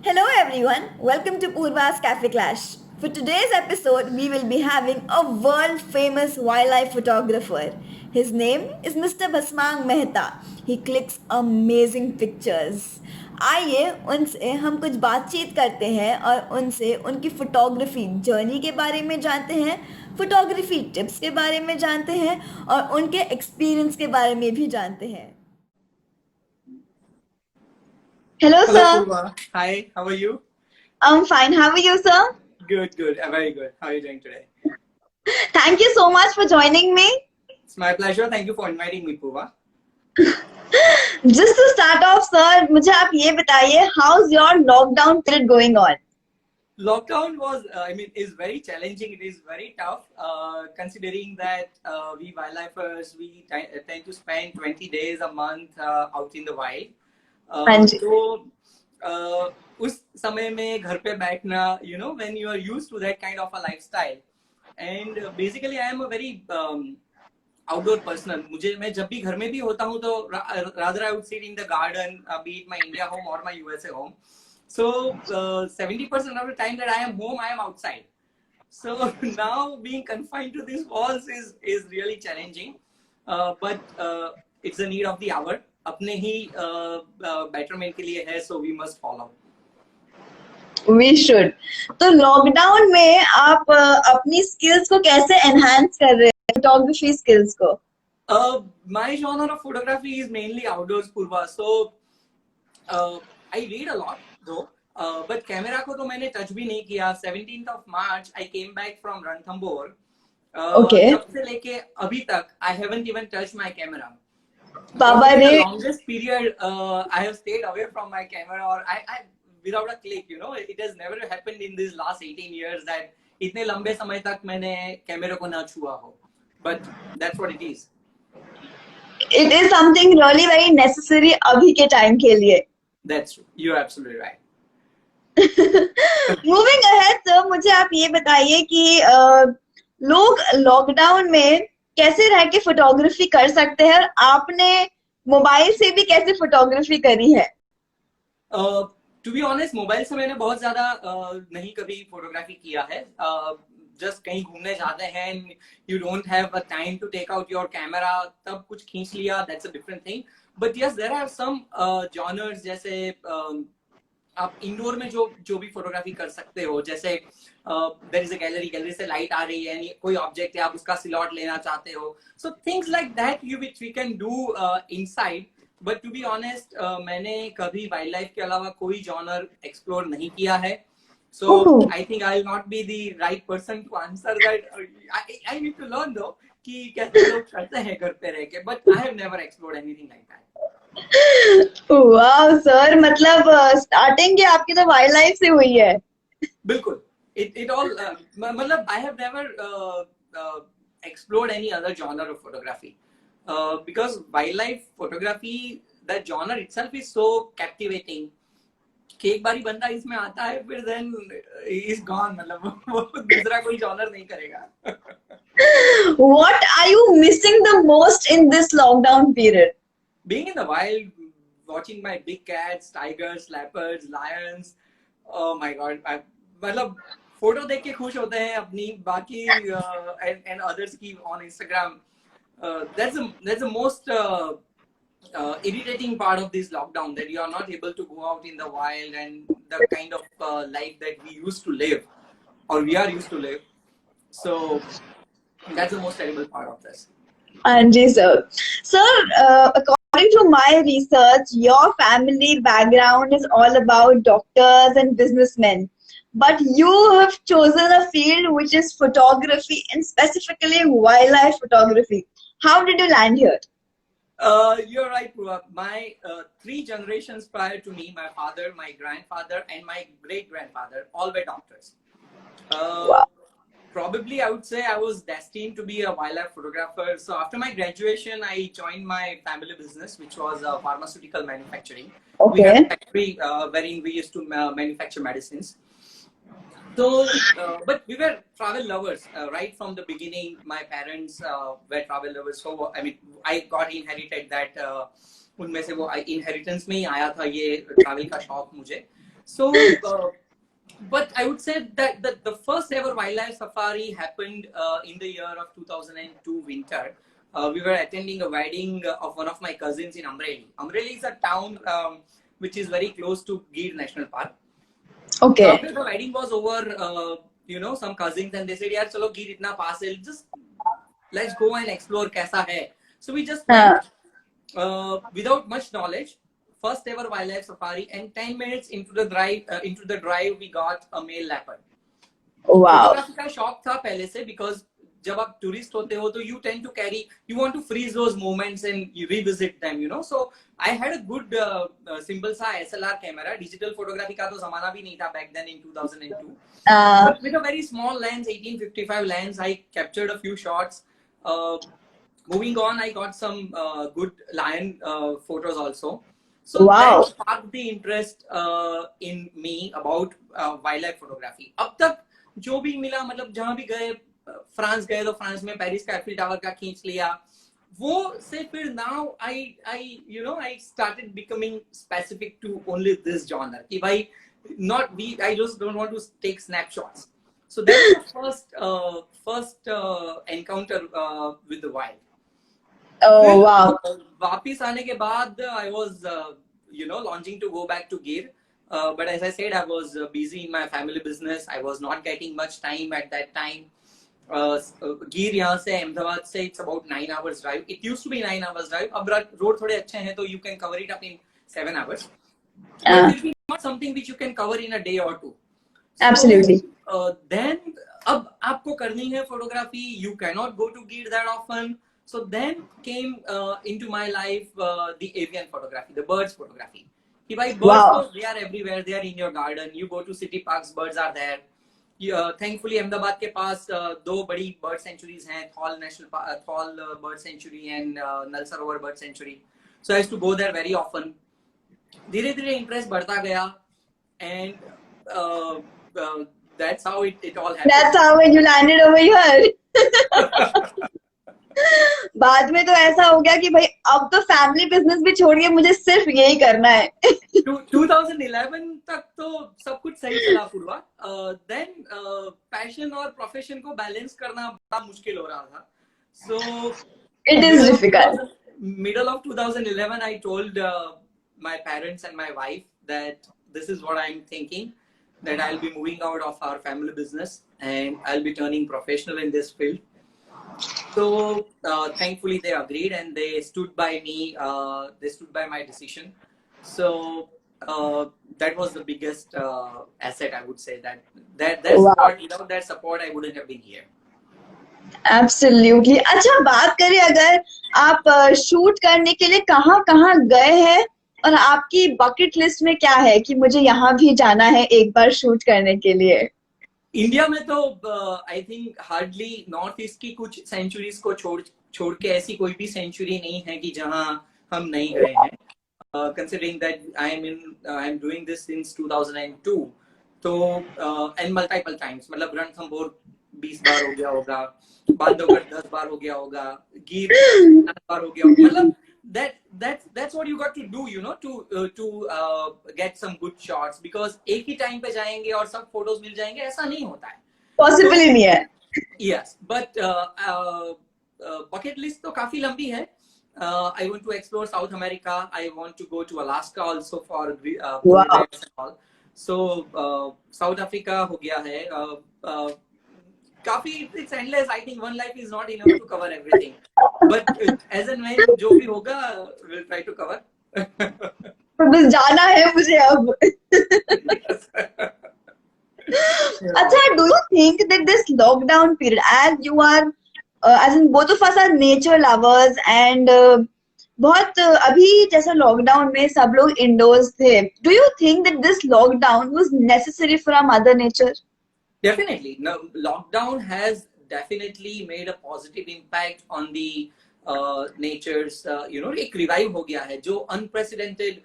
Hello everyone, welcome to Purva's Cafe Clash. For today's episode, we will be having a world famous wildlife photographer. His name is Mr. Bhasmang Mehta. He clicks amazing pictures. आइए उनसे हम कुछ बातचीत करते हैं और उनसे उनकी फोटोग्राफी जर्नी के बारे में जानते हैं, फोटोग्राफी टिप्स के बारे में जानते हैं और उनके एक्सपीरियंस के बारे में भी जानते हैं. Hello Hello, sir, Purva. Hi, how are you? I'm fine. How are you sir? Good, very good. How are you doing today? Thank you so much for joining me. It's my pleasure. Thank you for inviting me, Purva. Just to start off, sir, मुझे आप ये बताइए, how's your lockdown period going on? Lockdown was, is very challenging. It is very tough, considering that we wildlifers, we tend to spend 20 days a month out in the wild. हाँ जी. तो उस समय में घर पे बैठना, when you are used to that kind of a lifestyle. And basically, I am a very outdoor person. मैं जब भी घर में भी होता हूँ तो rather I would sit in the garden, be it my India home or my USA home. So 70% of the time that I am home, I am outside. So now being confined to these walls is really challenging. But it's the need of the hour. अपने ही betterment के लिए है, so we must follow. We should. तो lockdown में आप अपनी skills को कैसे एनहांस कर रहे हैं, फोटोग्राफी स्किल्स को? My genre of photography is mainly outdoors, Purva. So I read a lot though, but camera को तो मैंने touch भी नहीं किया. 17th of March I came back from Ranthambore. Okay. तब से लेके अभी तक I haven't even touched my camera. बाबा रे. The longest period I have stayed away from my camera, or I without a click, it has never happened in these last 18 years that इतने लंबे समय तक मैंने कैमरे को ना छुआ हो. But that's what it is. It is something really very necessary अभी के टाइम के लिए. That's true. You're absolutely right. Moving ahead, sir, मुझे आप ये बताइए कि लोग लॉकडाउन में कैसे रह के फोटोग्राफी कर सकते हैं और आपने मोबाइल से भी कैसे फोटोग्राफी करी है? टू बी ऑनेस्ट, मोबाइल से मैंने बहुत ज्यादा नहीं कभी फोटोग्राफी किया है. जस्ट कहीं घूमने जाते हैं, you don't have a time to take out your camera, तब कुछ खींच लिया, that's a different thing. But yes, there are some genres, जैसे आप इंडोर में जो भी फोटोग्राफी कर सकते हो, जैसे देयर इज अ गैलरी से लाइट आ रही है, कोई ऑब्जेक्ट है, आप उसका सिलॉट लेना चाहते हो, so things like that which we can do inside. But to be honest, मैंने कभी वाइल्ड लाइफ के अलावा कोई जॉनर एक्सप्लोर नहीं किया है. So I think I'll not be the right person to answer that. I need to learn though कि कैसे लोग करते हैं घर पे रह के. But I have never explored anything like that. वाह सर, मतलब स्टार्टिंग के आपकी तो वाइल्ड लाइफ से हुई है. बिल्कुल. It all मतलब I have never explored any other genre of photography because wildlife photography, that genre itself is so captivating कि एक बारी बंदा इसमें आता है, फिर then is gone. मतलब वो दूसरा कोई जॉनर नहीं करेगा. What are you missing the most in this lockdown period? Being in the wild, watching my big cats, tigers, leopards, lions. Oh my god, मतलब फोटो देख के खुश होते हैं अपनी, बाकी and others की on Instagram. That's the most irritating part of this lockdown, that you are not able to go out in the wild and the kind of life that we used to live, or we are used to live. So that's the most terrible part of this. Anji sir. Sir, according to my research, your family background is all about doctors and businessmen. But you have chosen a field which is photography, and specifically wildlife photography. How did you land here? You're right, Purva. My 3 generations prior to me, my father, my grandfather, and my great-grandfather, all were doctors. Wow. Probably I would say I was destined to be a wildlife photographer. So after my graduation, I joined my family business, which was pharmaceutical manufacturing. Okay. We had a factory wherein we used to manufacture medicines. So, but we were travel lovers right from the beginning. My parents were travel lovers. So, I mean, I got inherited that. उनमें से वो inheritance में ही आया था ये travel का शौक मुझे. So but I would say that the first ever wildlife safari happened in the year of 2002 winter. We were attending a wedding of one of my cousins in Amreli. Amreli is a town which is very close to Gir National Park. Okay. After the wedding was over, some cousins, and they said, "यार चलो Gir इतना पास है, just let's go and explore कैसा है." So we just went without much knowledge. First ever wildlife safari, and 10 minutes into the drive, we got a male leopard. Wow. Photography का शौक था पहले से, because जब आप टूरिस्ट होते हो तो you tend to carry, you want to freeze those moments and you revisit them, So I had a good simple सा SLR camera. Digital photography का तो जमाना भी नहीं था back then in 2002. But with a very small lens, 1855 lens, I captured a few shots. Moving on, I got some good lion photos also. So wow. That sparked the interest in me about wildlife photography. अब तक जो भी मिला, मतलब जहाँ भी गए, France गए तो फ्रांस में पेरिस का एफिल टावर का खींच लिया, वो से फिर now I started becoming specific to only this genre कि भाई I just don't want to take snapshots. So that was the first encounter with the wild. Oh wow. वापिस आने के बाद I was launching to go back to Gir, but as I said, I was busy in my family business. I was not getting much time at that time. Gir यहाँ से अहमदाबाद से it's about 9 hours drive. It used to be 9 hours drive. अब road थोड़े अच्छे हैं तो you can cover it up in 7 hours. But it will be not something which you can cover in a day or two. Absolutely. So, then अब आपको करनी है photography. You cannot go to Gir that often. So then came into my life the avian photography, the birds photography. कि भाई birds, they are everywhere. They are in your garden. You go to city parks, birds are there. Thankfully Ahmedabad के पास दो बड़ी bird sanctuaries हैं, Thal bird sanctuary and Nal Sarovar bird sanctuary. So I used to go there very often. धीरे धीरे interest बढ़ता गया, and that's how it all happened. That's how when you landed over here. बाद में तो ऐसा हो गया कि भाई अब तो फैमिली बिजनेस भी छोड़िए, मुझे सिर्फ यही करना है. 2011 तक तो सब कुछ सही चला पूर्वा. देन पैशन और प्रोफेशन को बैलेंस करना बड़ा मुश्किल हो रहा था. So it is difficult. Middle of 2011, I told my parents and my wife that this is what I'm thinking, that I'll be moving out of our family business and I'll be turning professional in this field. So thankfully they agreed and they stood by me. They stood by my decision. So that was the biggest asset, I would say. That support, without that support, I wouldn't have been here. Absolutely. अच्छा, बात करें अगर आप shoot करने के लिए कहाँ गए हैं और आपकी बकेट लिस्ट में क्या है कि मुझे यहाँ भी जाना है एक बार शूट करने के लिए? इंडिया में तो I think hardly north east की कुछ सेंचुरीज को छोड़ के ऐसी कोई भी सेंचुरी नहीं है कि जहां हम नहीं गए हैं. Considering that I am doing this since 2002, तो and multiple times, मतलब रणथंभौर 20 बार हो गया होगा, बांधवगढ़ 10 बार हो गया होगा, गिर 10 बार हो गया होगा. मतलब that's what you got to do, to get some good shots, because एक ही टाइम पे जाएंगे और सब फोटोज मिल जाएंगे, ऐसा नहीं होता है. पॉसिबल ही नहीं है. Yes, but bucket list तो काफी लंबी है. I want to explore South America. I want to go to Alaska also for wow. and all. So South Africa हो गया है. काफी it's endless. I think one life is not enough to cover everything. But as and when जो भी होगा, we'll try to cover. बस जाना है मुझे अब. अच्छा, do you think that this lockdown period, as you are as in both of us are nature lovers and बहुत अभी जैसा लॉकडाउन में सब लोग इंडोर्स थे, do you think that this lockdown was necessary for our mother nature? Definitely. No, lockdown has definitely made a positive impact on the nature's, एक revive हो गया है. जो unprecedented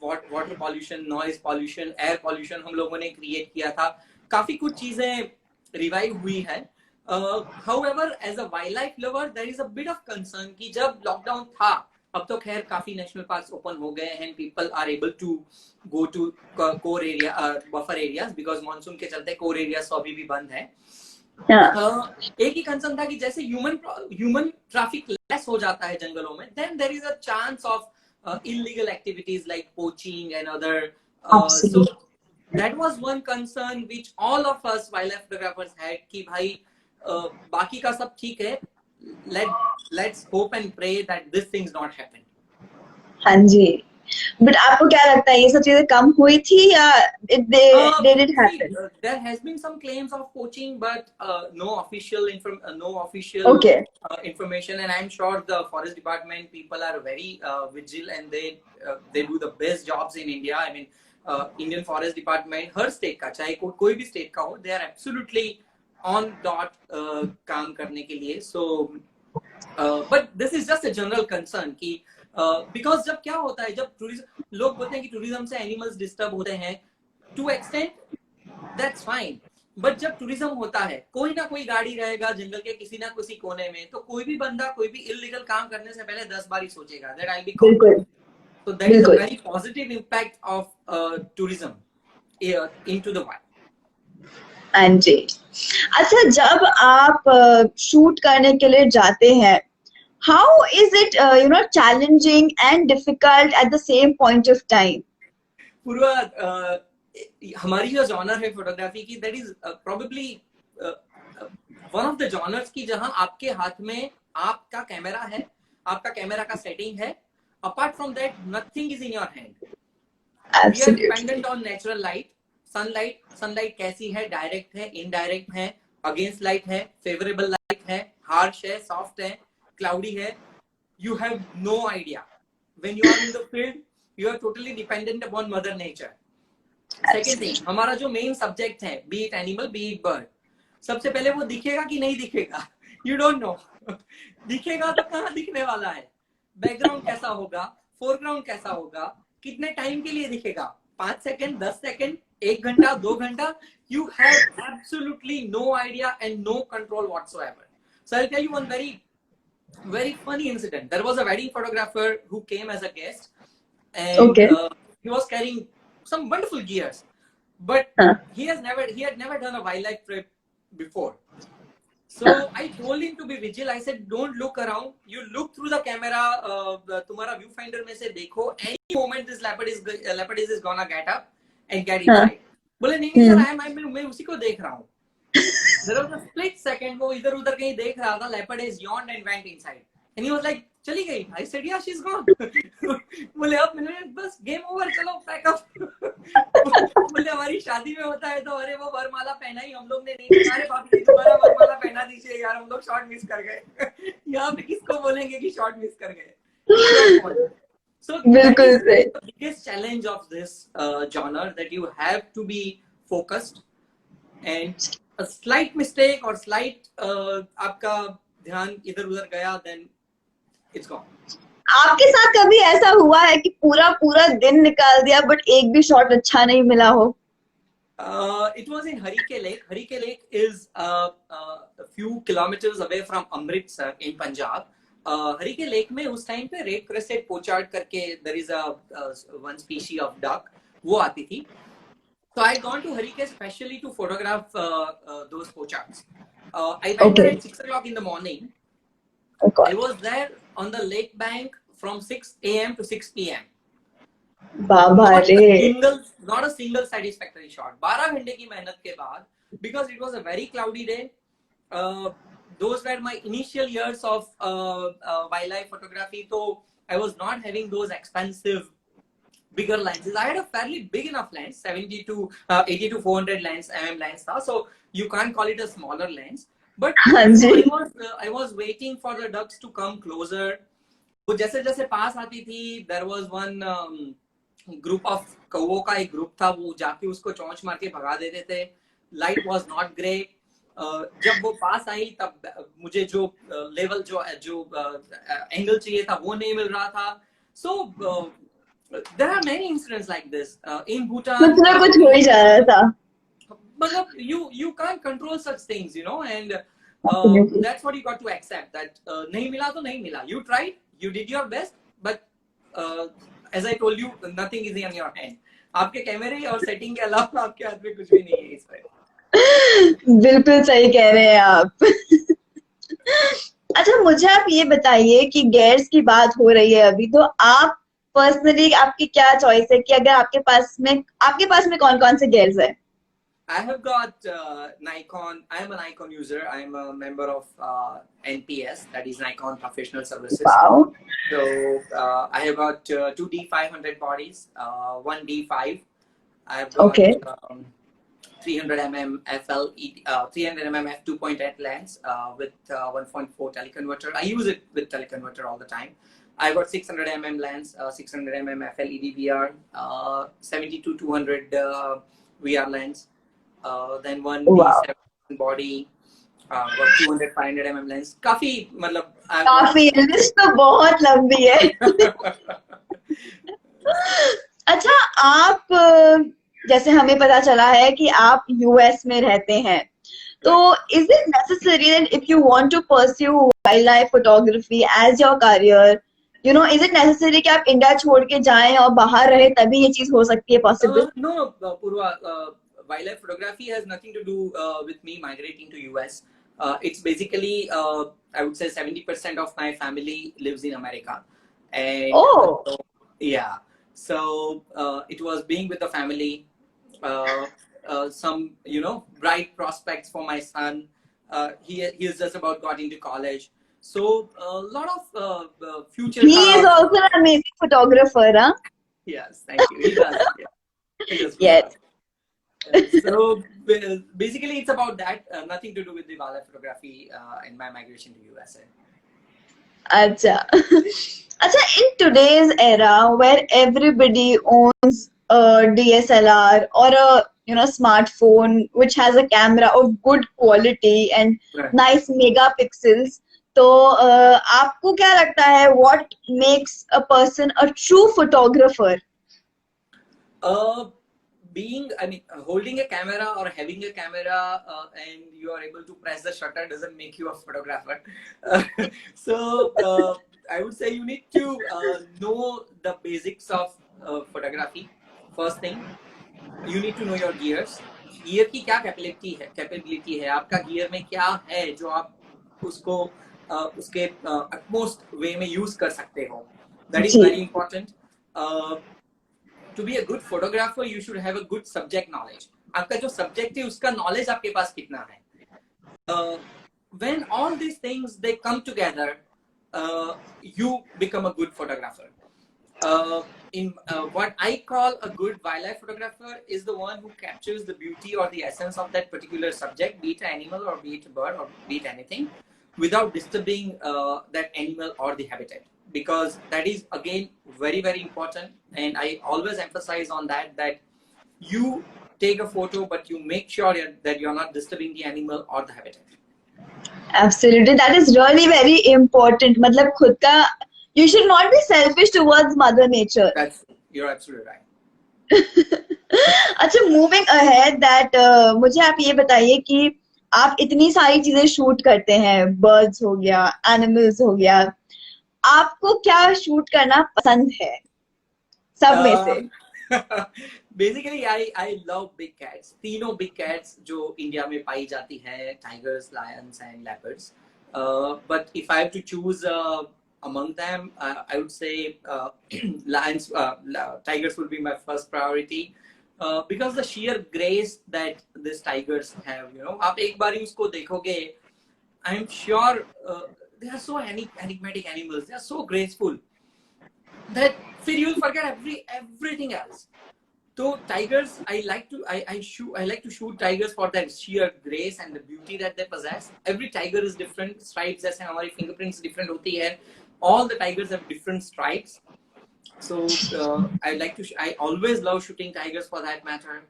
water pollution, noise pollution, air pollution हम लोगों ने create किया था, काफी कुछ चीजें रिवाइव हुई है. However, as a wildlife lover, there is a bit of concern कि जब लॉकडाउन था अब तो खैर काफी नेशनल पार्क्स ओपन हो गए हैं, people are able to go to core area, buffer areas, because monsoon के चलते कोर एरियाज तो अभी भी बंद है। एक ही कंसर्न था कि जैसे ह्यूमन ट्रैफिक लेस हो जाता है जंगलों में, then there is a chance of illegal activities like poaching and other, so that was one concern which all of us wildlife photographers had कि भाई बाकी का सब ठीक है, let's hope and pray that this things not happen. हाँ जी, but आपको क्या लगता है ये सब चीजें कम हुई थी या did it happen? There has been some claims of poaching, but no official Okay. information, and I'm sure the forest department people are very vigilant, and they do the best jobs in India. I mean, Indian Forest Department her state का, चाहे कोई भी state का हो, they are absolutely on dot काम करने के लिए. So but this is just a general concern कि because जब क्या होता है, जब टूरिज्म, लोग बोलते हैं कि टूरिज्म से एनिमल्स डिस्टर्ब होते हैं, to extent that's fine, but जब टूरिज्म होता है कोई ना कोई गाड़ी रहेगा जंगल के किसी ना किसी कोने में, तो कोई भी बंदा कोई भी इलीगल काम करने से पहले 10 बार ही सोचेगा that I'll be caught. So that is a very positive impact of tourism into the wild. हाँ जी. अच्छा, जब आप शूट करने के लिए जाते हैं, how is it challenging and difficult at the same point of time? पूर्वा, हमारी जो जॉनर है फोटोग्राफी की, that is probably one of the genres की जहां आपके हाथ में आपका कैमरा है, आपका कैमरा का सेटिंग है. Apart from that, nothing is in your hand. Absolutely. We are dependent on natural light, sunlight कैसी है, डायरेक्ट है, इनडायरेक्ट है, अगेंस्ट लाइट है, फेवरेबल लाइट है, हार्श है, सॉफ्ट है, क्लाउडी है. You have no idea. When you are in the field, you are totally dependent upon Mother Nature. Second thing, हमारा जो मेन सब्जेक्ट है, be it animal, be it bird, सबसे पहले वो दिखेगा कि नहीं दिखेगा, you don't know. दिखेगा तो कहाँ दिखने वाला है, बैकग्राउंड कैसा होगा, फोरग्राउंड कैसा होगा, कितने टाइम के लिए दिखेगा, 5 सेकंड, 10 सेकंड, 1 घंटा, 2 घंटा, you have absolutely no idea and no control whatsoever. So I'll tell you one very funny incident. There was a wedding photographer who came as a guest, and he was carrying some wonderful gears, but he had never done a wildlife trip before. So I told him to be vigilant. I said, don't look around. You look through the camera. तुम्हारा viewfinder में से देखो. Any moment this leopard is gonna get up and get inside. बोले नहीं sir, मैं उसी को देख रहा हूँ. There was a split second, वो इधर उधर कहीं देख रहा था. Leopard is yawned and went inside. And he was like, चली गई. I said, yeah, she's gone. बोले अब मैंने बस game over, चलो pack up. बोले हमारी शादी में होता है तो अरे वो वरमाला पहना ही हम लोग ने नहीं, अरे भाभी तुम्हारा वरमाला पहना दीजिए यार, हम लोग शॉट मिस कर गए. यहाँ पे किसको बोलेंगे कि शॉट मिस कर गए. So that is the biggest challenge of this genre, that you have to be focused, and a slight mistake or slight आपका ध्यान इधर उधर गया, then it's gone. आपके साथ कभी ऐसा हुआ है कि पूरा दिन निकाल दिया बट एक भी शॉट अच्छा नहीं मिला हो? It was in Harike Lake. Harike Lake is a few kilometers away from Amritsar in Punjab. Harike Lake में उस टाइम पे red crested pochard करके there is a one species of duck, वो आती थी. So I had gone to Harike specially to photograph those pochards. I went there at 6 o'clock in the morning. I was there on the lake bank from 6 a.m. to 6 p.m. Not a single satisfactory shot. 12 घंटे की मेहनत के बाद, because it was a very cloudy day. Those were my initial years of wildlife photography. So I was not having those expensive bigger lenses. I had a fairly big enough lens, 80 to 400 lens, lens था. So you can't call it a smaller lens. But I was waiting for the ducks to come closer. वो जैसे जैसे पास आती थी, there was one group of कौवों का एक group था, वो जाके उसको चोंच मार के भगा देते थे. Light was not great. जब वो पास आई तब मुझे जो लेवल जो एंगल चाहिए था वो नहीं मिल रहा था. So there are many incidents like this in Bhutan. कुछ ना कुछ हो ही जा रहा था. But you can't control such things, you know, and that's what you got to accept, that nahi mila to nahi mila. You tried, you did your best, but as I told you, nothing is in your hand. आपके कैमरे और setting के अलावा आपके हाथ में कुछ भी नहीं है इस पर. बिल्कुल सही कह रहे हैं आप. अच्छा, मुझे आप ये बताइए कि गेयर्स की बात हो रही है अभी, तो आप पर्सनली आपकी क्या चॉइस है कि अगर आपके पास में कौन कौन से गेयर्स है? I have got Nikon. I am a Nikon user. I am a member of NPS, that is Nikon Professional Services. Wow. So I have got two D500 bodies, one D5. I have got Okay. 300 mm FL, 300 mm f2.8 lens with 1.4 teleconverter. I use it with teleconverter all the time. I got 600 mm lens, 600 mm FL EDVR, 70-200 VR lens. Then one Wow. D7 body, got 200-500 mm lens. काफी मतलब काफी, list तो बहुत लंबी है. अच्छा, आप जैसे हमें पता चला है कि आप यूएस में रहते हैं, तो is it necessary that if you want to pursue wildlife photography as your career, you know, is it necessary कि आप इंडिया छोड़ के जाएं और बाहर रहे तभी ये चीज हो सकती है possible? No, Purva, wildlife photography has nothing to do with me migrating to US. It's basically, I would say 70% of my family lives in America. And Oh. Yeah. So it was being with the family, some, bright prospects for my son. He is just about got into college. So a lot of future. He is also an amazing photographer, huh? Yes, thank you. He does. Yeah. He does. Yes. So basically it's about that, nothing to do with the wildlife photography and my migration to USA. Acha, in today's era where everybody owns a DSLR or a smartphone which has a camera of good quality and Right. nice megapixels, तो आपको क्या लगता है, what makes a person a true photographer? Holding a camera or having a camera and you are able to press the shutter doesn't make you a photographer. So I would say you need to know the basics of photography. First thing, you need to know your gears. Gear की क्या capability है, आपका gear में क्या है जो आप उसको उसके utmost वे में यूज कर सकते हो. That is very important. To be a good photographer, you should have a good subject knowledge. आपका जो subject है उसका knowledge आपके पास कितना है. When all these things they come together, you become a good photographer. What I call a good wildlife photographer is the one who captures the beauty or the essence of that particular subject, be it an animal or be it a bird or be it anything, without disturbing that animal or the habitat. Because that is again very, very important, and I always emphasize on that you take a photo but you make sure that you're not disturbing the animal or the habitat. Absolutely, that is really very important. मतलब खुद का, you should not be selfish towards mother nature. You're absolutely right. अच्छा, moving ahead that मुझे आप ये बताइए कि आप इतनी सारी चीजें शूट करते हैं, बर्ड्स हो गया, एनिमल्स हो गया, आपको क्या शूट करना पसंद है सब में से? Basically I love big cats. तीनों big cats जो इंडिया में पाई जाती है, tigers, lions and leopards. But if I have to choose among them, I would say lions, tigers would be my first priority. Because the sheer grace that these tigers have, आप एक बार ही उसको देखोगे, I am sure they are so enigmatic animals. They are so graceful that you'll forget everything else. So tigers, I like to shoot tigers for their sheer grace and the beauty that they possess. Every tiger is different. Stripes जैसे हमारी fingerprints different होती है. All the tigers have different stripes. So I always love shooting tigers for that matter.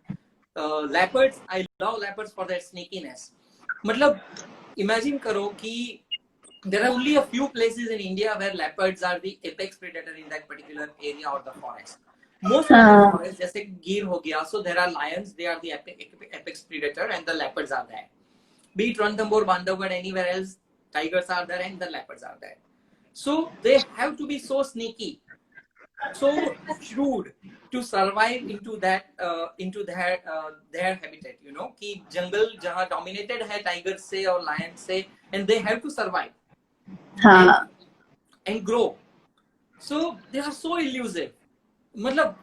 Leopards, I love leopards for their sneakiness. मतलब imagine करो कि there are only a few places in India where leopards are the apex predator in that particular area or the forest. Most of the forests, जैसे गिर हो गया, so there are lions, they are the apex predator, and the leopards are there. Be it Ranthambore, Bandhavgarh, anywhere else, tigers are there and the leopards are there. So they have to be so sneaky so shrewd to survive into that into their habitat, you know, कि जंगल जहाँ dominated है tiger से और lion से, and they have to survive हाँ. and grow. So they are so elusive. मतलब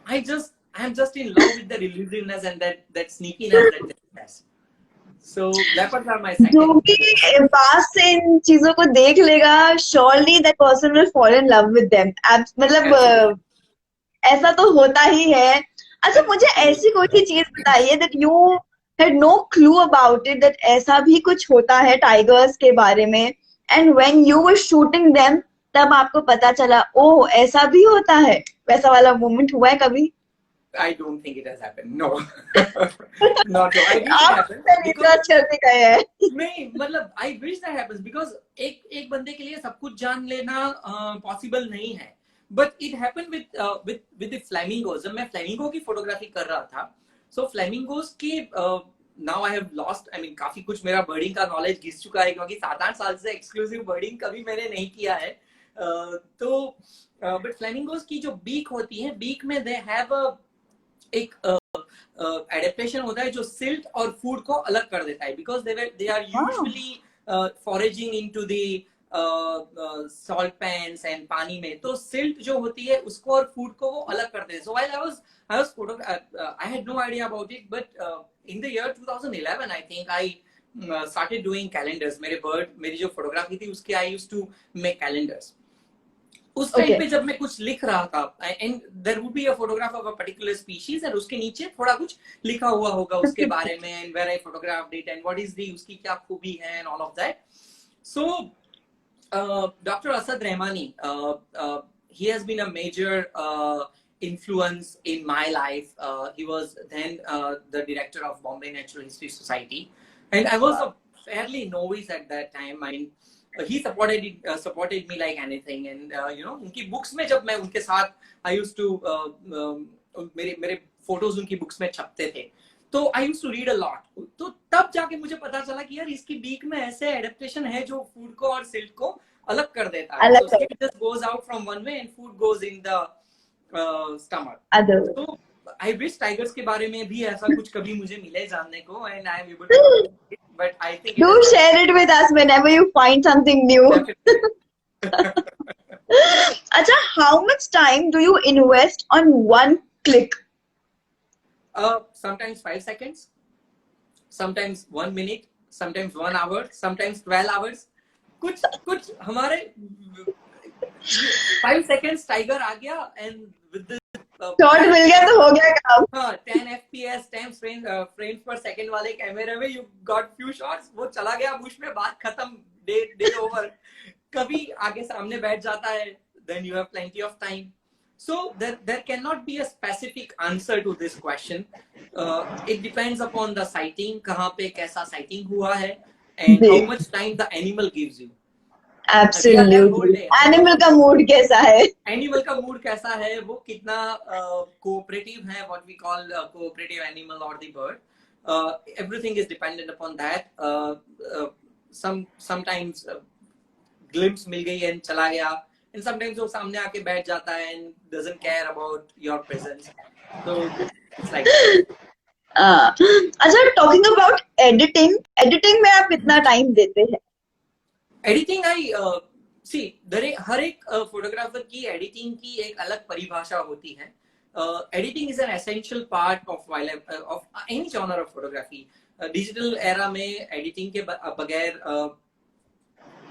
I'm just in love with their elusiveness and that sneakiness that they has. So leopards are my जो second. भी पास से इन चीजों को देख लेगा, surely that person will fall in love with them. मतलब ऐसा तो होता ही है. अच्छा, मुझे ऐसी कोई सी चीज बताइए that you had no clue about it, that ऐसा भी कुछ होता है टाइगर्स के बारे में, and when you were shooting them तब आपको पता चला, ओह ऐसा भी होता है. वैसा वाला मोमेंट हुआ है कभी? I don't think it has happened. No, not so. I wish it आप happened because रिसर्च करने गए हैं. नहीं, मतलब I wish that happens because एक बंदे के लिए सब कुछ जान लेना पॉसिबल नहीं है. But it happened with the flamingos. जब मैं फ्लेमिंगो की फोटोग्राफी कर रहा था, so flamingos की now I have lost. I mean काफी कुछ मेरा बर्डिंग का नॉलेज घिस चुका है क्योंकि 7-8 साल से एक्सक्लूसिव बर्डिंग कभी मैंने नहीं किया है. तो बट फ्लेमिंगोस की जो बीक होती है, बीक में दे हैव एक एडेप्टेशन होता है जो सिल्ट और फूड को अलग कर देता है, because they are usually foraging into the salt pans and पानी में, तो सिल्ट जो होती है उसको और फूड को वो अलग कर देते हैं. सो while I was I had no idea about it, but in the year 2011 I think I started doing calendars. मेरी जो फोटोग्राफी थी उसके I used to make calendars. उस टाइम पे जब मैं कुछ लिख रहा था, and there would be a photograph of a particular species and उसके नीचे थोड़ा कुछ लिखा हुआ होगा उसके बारे में, and where I photographed it and what is the उसकी क्या खूबी है and all of that. So doctor Asad Rahmani, he has been a major influence in my life. He was then the director of Bombay Natural History Society, and I was a fairly novice at that time. I mean, he supported me like anything, and you know, उनकी books में जब मैं उनके साथ I used to मेरे photos उनकी books में छपते थे, तो I used to read a lot. तो तब जाके मुझे पता चला कि यार इसकी बीक में ऐसे एडेप्टेशन है जो फूड को और सिल्ट को अलग कर देता है. So silt just goes out from one way and food goes in the stomach. So I wish tigers के बारे में भी ऐसा कुछ कभी मुझे मिले जानने को, and I am able to do it, but I think do share it with us whenever you find something new. Acha, how much time do you invest on one click? Sometimes 5 seconds, sometimes 1 minute, sometimes 1 hour, sometimes 12 hours. कुछ हमारे 5 seconds tiger आ गया and with the shot मिल गया तो हो गया काम. हाँ, 10 fps 10 frames per second वाले कैमरे में you got few shots, वो चला गया बुश में, बात खत्म, डे ओवर. कभी आगे सामने बैठ जाता है, then you have plenty of time. So there cannot be a specific answer to this question. It depends upon the sighting, कहाँ पे कैसा sighting हुआ है, and how much time the animal gives you. Absolutely. Animal का mood कैसा है? Animal का mood कैसा है, वो कितना कोऑपरेटिव है, what we call cooperative animal or the bird. Everything is dependent upon that. Sometimes glimpse मिल गई and चला गया, and sometimes वो सामने आके बैठ जाता है and doesn't care about your presence. So it's like अच्छा, talking about editing में आप कितना टाइम देते हैं? एडिटिंग हर एक फोटोग्राफर की एडिटिंग की एक अलग परिभाषा होती है. Editing is an essential part of any genre of photography. Digital era में एडिटिंग के बगैर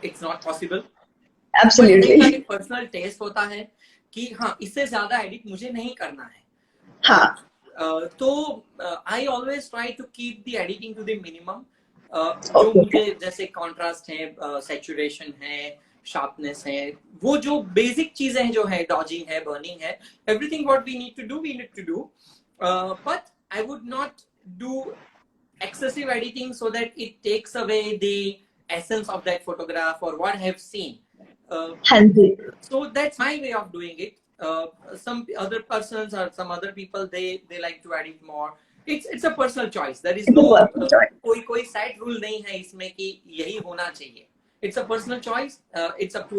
it's not possible. Absolutely. Personal taste होता है कि हाँ, इससे ज्यादा एडिट मुझे नहीं करना है. हाँ. तो I always try to keep the editing to the minimum. जो मुझे जैसे कॉन्ट्रास्ट है, सैचुरेशन है, शार्पनेस है, वो जो बेसिक चीजें हैं जो है, डॉजिंग है, बर्निंग है, everything what we need to do. But I would not do excessive editing so that it takes away the essence of that photograph or what I have seen. So that's my way of doing it. Some other persons or some other people, they like to edit more. It's a personal choice. There is no कोई set rule नहीं है इसमें कि यही होना चाहिए. It's a personal choice. It's up to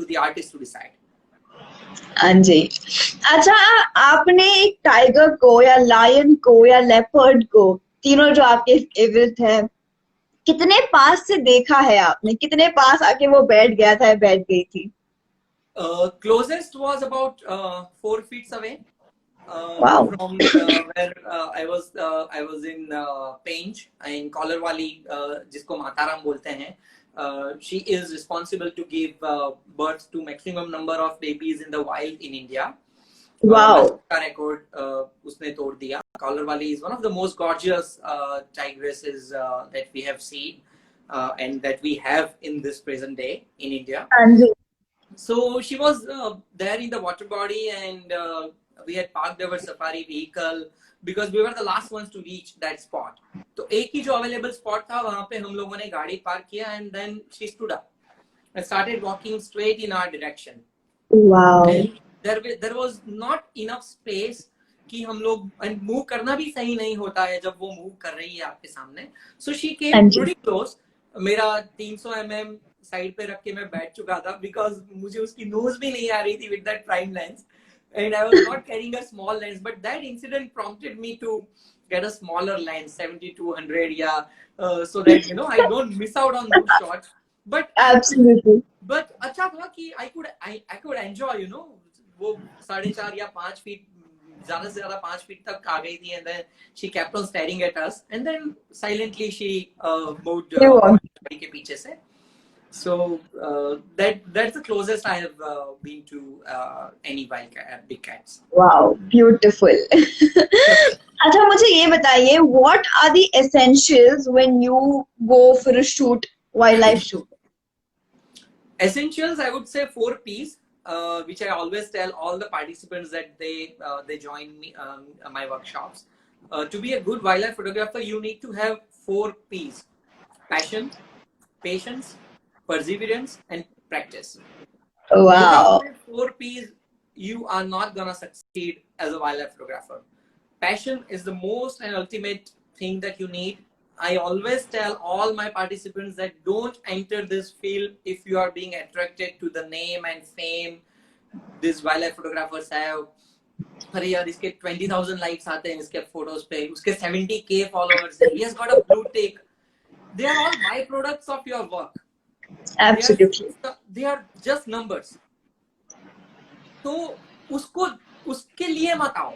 the artist to decide. हाँ जी। अच्छा, आपने एक टाइगर को या लायन को या लेपर्ड को, तीनों जो आपके फेवरेट है, कितने पास से देखा है आपने? कितने पास आके वो बैठ गया था या बैठ गई थी? Closest was about 4 feet away wow. from where I was in Pench in Collarwali, जिसको माताराम बोलते हैं. She is responsible to give birth to maximum number of babies in the wild in India. Wow. का record उसने तोड़ दिया. Collarwali is one of the most gorgeous tigresses that we have seen and that we have in this present day in India. हाँ जी। So she was there in the water body, and we had parked our safari vehicle because we were the last ones to reach that spot. तो एक ही जो available spot था वहाँ पे हम लोगों ने गाड़ी पार्क किया, and then she stood up and started walking straight in our direction. Wow. And there was not enough space कि हम लोग, and move करना भी सही नहीं होता है जब वो move कर रही है आपके सामने. So she came pretty close. मेरा 300 mm साइड पे रख के मैं बैठ चुका था बिकॉज मुझे उसकी नोज भी नहीं आ रही थी with that prime lens, and I was not carrying a small lens, but that incident prompted me to get a smaller lens 70-200 yeah, so that you know I don't miss out on those shots. But Absolutely. but अच्छा था कि I could enjoy, you know, वो 4.5 या 5 feet, ज्यादा से ज्यादा 5 feet तक आ गई थी, and then she kept on staring at us, and then silently she moved गाड़ी के पीछे से. So that's the closest I have been to any wild big cats. Wow, beautiful. अच्छा, मुझे ये बताइए, what are the essentials when you go for a shoot, wildlife shoot? Essentials, I would say 4 P's, which I always tell all the participants that they join me my workshops. To be a good wildlife photographer, you need to have 4 P's: passion, patience, perseverance, and practice. Wow. Without these 4 P's, you are not gonna succeed as a wildlife photographer. Passion is the most and ultimate thing that you need. I always tell all my participants that don't enter this field if you are being attracted to the name and fame these wildlife photographers have. अरे यार, इसके 20,000 likes आते हैं इसके photos पे, उसके 70K followers हैं, he has got a blue tick. They are all byproducts of your work. Absolutely. They are just numbers. तो उसके लिए मत आओ.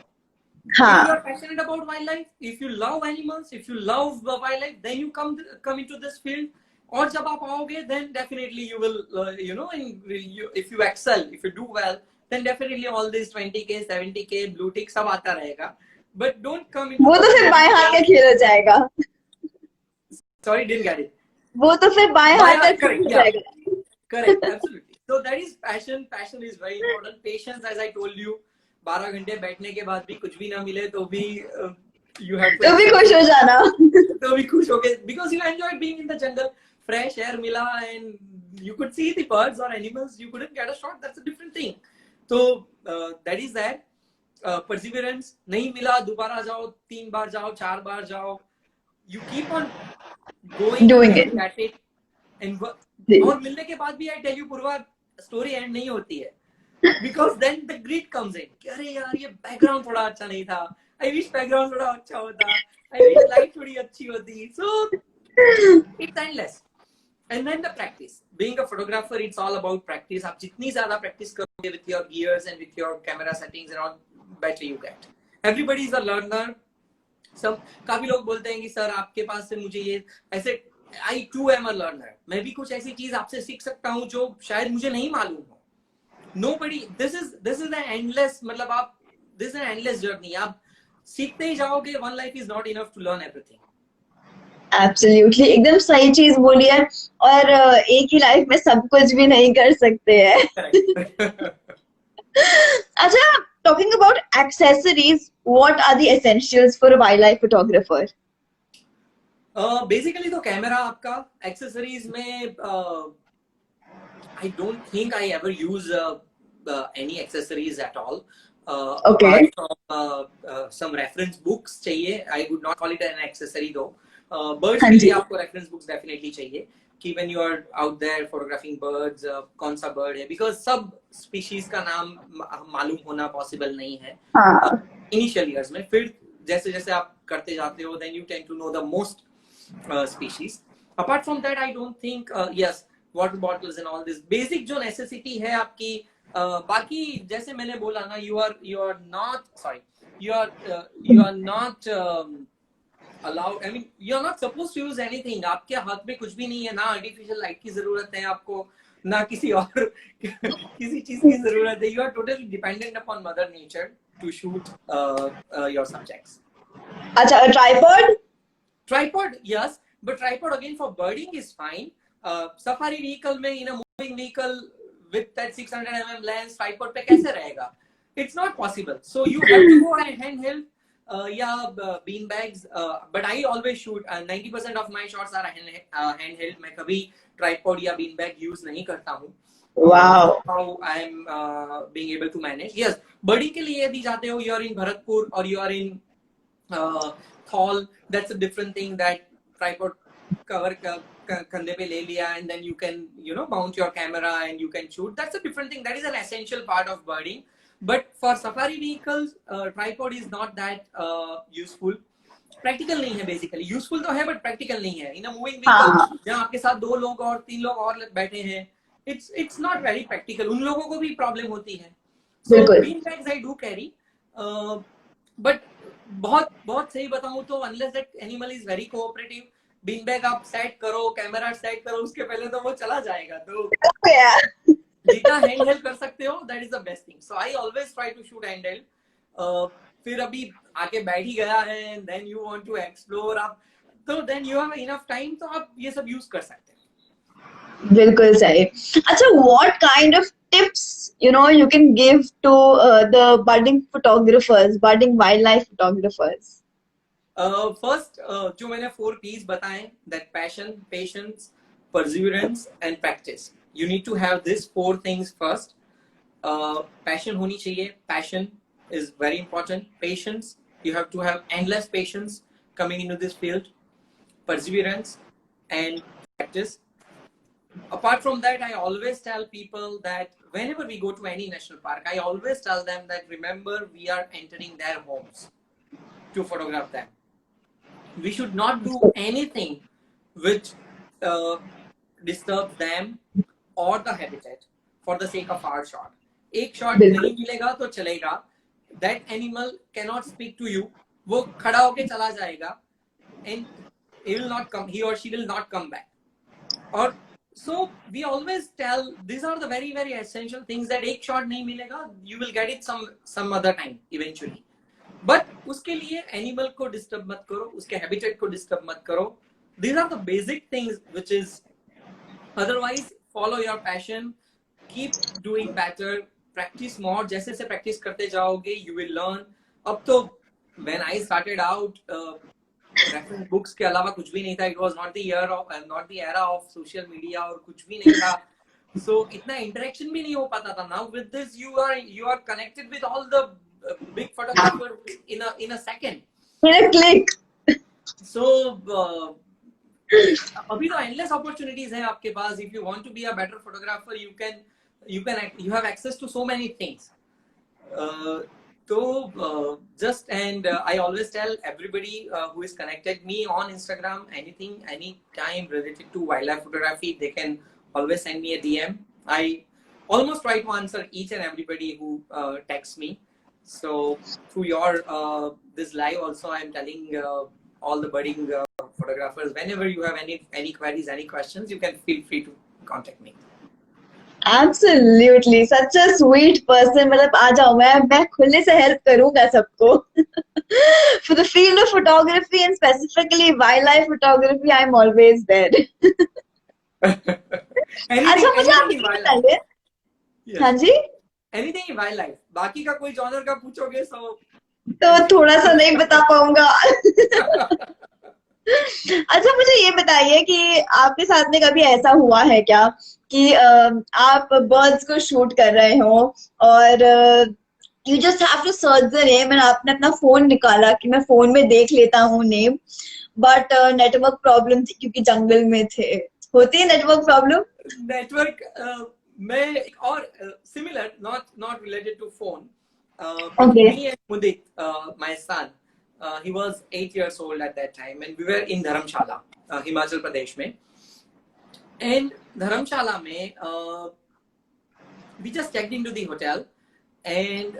हाँ. If you are passionate about wildlife, if you love animals, if you love wildlife, then you come into this field. और जब आप आओगे, then definitely you will, you know, if you excel, if you do well, then definitely all these 20K, 70K, blue tick सब आता रहेगा. But don't come into. वो तो फिर बाएं हाथ का खेल हो जाएगा. Sorry, didn't get it. वो तो फिर बाएं हाथ का खेल हो जाएगा. Correct, absolutely. So that is passion. Passion is very important. Patience, as I told you, 12 घंटे बैठने के बाद भी कुछ भी ना मिले तो भी you have to. तो भी खुश हो जाना. तो भी खुश होके, because you enjoyed being in the jungle. Fresh air मिला and you could see the birds or animals. You couldn't get a shot. That's a different thing. So that is that. Perseverance, नहीं मिला दोबारा जाओ, 3 बार जाओ, 4 बार जाओ. You keep on doing it at it, and और मिलने के बाद भी I tell you, Purva story end नहीं होती है, because then the greed comes in. अरे यार, ये background थोड़ा अच्छा नहीं था. I wish background थोड़ा अच्छा होता. I wish light थोड़ी अच्छी होती. So it's endless. And then the practice. Being a photographer, it's all about practice. आप जितनी ज़्यादा practice करोगे with your gears and with your camera settings and all, better you get. Everybody is a learner. काफी लोग बोलते हैं कि sir आपके पास से मुझे ये ऐसे, I too am a learner. मैं भी कुछ ऐसी चीज आपसे सीख सकता हूँ जो शायद मुझे नहीं मालूम हो. Nobody. This is an endless, मतलब आप, this is an endless journey. आप सीखते ही जाओगे. One life is not enough to learn everything. Absolutely, एकदम सही चीज बोली है. और एक ही लाइफ में सब कुछ भी नहीं कर सकते हैं. अच्छा, talking about accessories, what are the essentials for a wildlife photographer? Basically तो कैमरा आपका. Accessories में I don't think I ever use any accessories at all. Okay. Apart from some reference books चाहिए. I would not call it an accessory though. Birds के लिए आपको reference books definitely चाहिए. कि when you are out there photographing birds, कौन सा bird है, because सब species का नाम मालूम होना possible नहीं है initial years में. फिर जैसे जैसे आप करते जाते हो, then you tend to know the most species. Apart from that, I don't think yes, water bottles and all this basic जो necessity है आपकी, बाकी जैसे मैंने बोला ना, you are not sorry, you are not allowed, I mean you are not supposed to use anything. आपके हाथ में कुछ भी नहीं है, ना artificial light की जरूरत है आपको, ना किसी और किसी चीज की जरूरत है. You are totally dependent upon mother nature to shoot your subjects. अच्छा, tripod, yes, but tripod again for birding is fine. Safari vehicle में, in a moving vehicle with that 600 mm lens, tripod पे कैसे रहेगा? It's not possible. So you have to go handheld. Bean bags, but I always shoot 90% of my shots are handheld. मैं कभी tripod या bean bag use नहीं करता हूँ. Wow. How I'm being able to manage. Yes, birding के लिए यदि जाते हो, you are in Bharatpur or you are in Thal, that's a different thing. That tripod cover कंधे पे ले लिया, and then you can mount your camera and you can shoot. That's a different thing. That is an essential part of birding. But for safari vehicles, tripod is not that useful. Practical नहीं है basically. Useful तो है but practical नहीं है. In a moving vehicle जहाँ आपके साथ 2 लोग और 3 लोग और बैठे हैं, it's not very practical. उन लोगों को भी problem होती है. So bean bags I do carry, but बहुत सही बताऊँ तो unless that animal is very cooperative, bean bag आप set करो, कैमरा सेट करो, उसके पहले तो वो चला जाएगा. तो जितना handheld कर सकते हो, that is the best thing. So I always try to shoot handheld. फिर अभी आके बैठ ही गया है, and then you want to explore आप, तो then you have enough time, तो आप ये सब use कर सकते हैं. बिल्कुल सही. अच्छा, what kind of tips you can give to the budding photographers, budding wildlife photographers? First, जो मैंने 4 P's बताएं, that passion, patience, perseverance and practice. You need to have these 4 things first. Passion होनी चाहिए. Passion is very important. Patience, you have to have endless patience coming into this field. Perseverance and practice. Apart from that, I always tell people that whenever we go to any national park, I always tell them that remember, we are entering their homes to photograph them. We should not do anything which disturbs them or the habitat for the sake of our shot. एक shot नहीं मिलेगा तो चलेगा. That animal cannot speak to you. वो खड़ा होके चला जाएगा, and he or she will not come back. और so we always tell, these are the very very essential things, that एक shot नहीं मिलेगा, you will get it some other time eventually. But उसके लिए animal को disturb मत करो, उसके habitat को disturb मत करो. These are the basic things which is, otherwise follow your passion, keep doing better, practice more. जैसे से practice करते जाओगे, you will learn. अब तो when I started out, reference books के अलावा कुछ भी नहीं था. It was not the era of social media और कुछ भी नहीं था. So इतना interaction भी नहीं हो पाता था. Now with this, you are connected with all the big photographers in a second. In a click. So अभी तो endless opportunities हैं आपके पास. If you want to be a better photographer, you have access to so many things. I always tell everybody who is connected me on Instagram, anytime related to wildlife photography, they can always send me a DM. I almost try to answer each and everybody who texts me. So through your this live also, I'm telling all the budding photographers, whenever you have any queries, any questions, you can feel free to contact me. Absolutely, such a sweet person. मतलब आ जाओ, मैं खुले से help करूँगा सबको. For the field of photography and specifically wildlife photography, I'm always there. अच्छा, मुझे आप ये बताइए. हाँ जी. Anything in wildlife. बाकी का कोई genre का पूछोगे तो थोड़ा सा नहीं बता पाऊंगा. अच्छा, मुझे ये बताइए कि आपके साथ में कभी ऐसा हुआ है क्या कि आप बर्ड्स को शूट कर रहे हो और you just have to search the name, and आपने अपना फोन निकाला कि मैं फोन में देख लेता हूँ नेम, बट नेटवर्क प्रॉब्लम थी क्योंकि जंगल में थे, होती है नेटवर्क प्रॉब्लम? नेटवर्क में एक और similar, not related to phone. Okay. Me and Mudit, my son, he was 8 years old at that time, and we were in Dharamshala, Himachal Pradesh में. And Dharamshala में we just checked into the hotel, and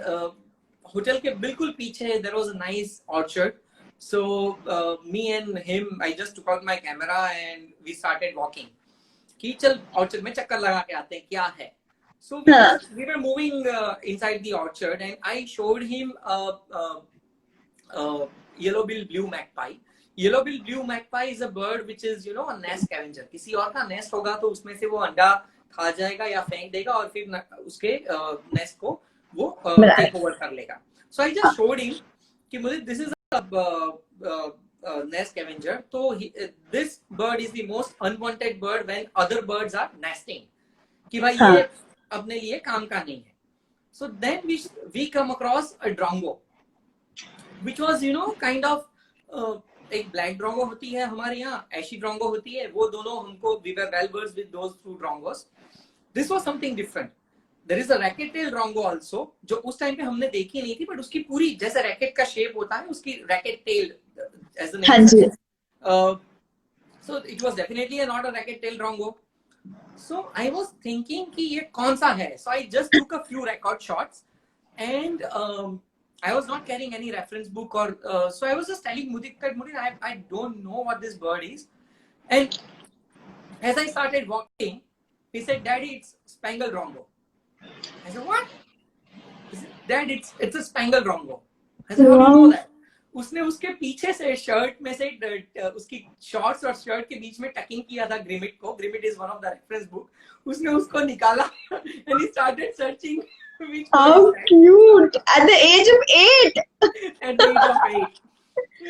hotel के बिल्कुल पीछे there was a nice orchard. So me and him, I just took out my camera and we started walking. कि चल orchard में चक्कर लगा के आते हैं क्या है. So we were moving inside the orchard, and I showed him yellow-billed blue magpie. Yellow-billed blue magpie is a bird which is, you know, a nest scavenger. किसी और का nest होगा तो उसमें से वो अंडा खा जाएगा या फेंक देगा और फिर उसके nest को वो take over कर लेगा. So I just showed him कि मुझे this is a nest scavenger. So this bird is the most unwanted bird when other birds are nesting. कि भाई ये अपने लिए काम का नहीं है. So then we come across a drongo, which was, you know, kind of एक black drongo होती है हमारे यहाँ, ashy drongo होती है, वो दोनों हमको, we were well versed with those two drongos. This was something different. There is a racket tail drongo also, जो उस टाइम पे हमने देखी नहीं थी, but उसकी पूरी जैसे रैकेट का शेप होता है, उसकी racket tail as the name suggests. So it was definitely not a racket tail drongo. So I was thinking कि ये कौन सा है. So I just took a few record shots, and I was not carrying any reference book or so I was just telling Mudit that Mudit, I don't know what this bird is. And as I started walking, he said, Daddy, it's Spangled Drongo. I said, what? He said, Dad, it's a Spangled Drongo. I said, how do you know that? उसने उसके पीछे से shirt में से उसकी shorts और shirt के बीच में टकिंग किया था ग्रिमिट को. Grimmit is one of the reference book. उसने उसको निकाला and he started searching. How cute! At the age of 8. At the age of 8.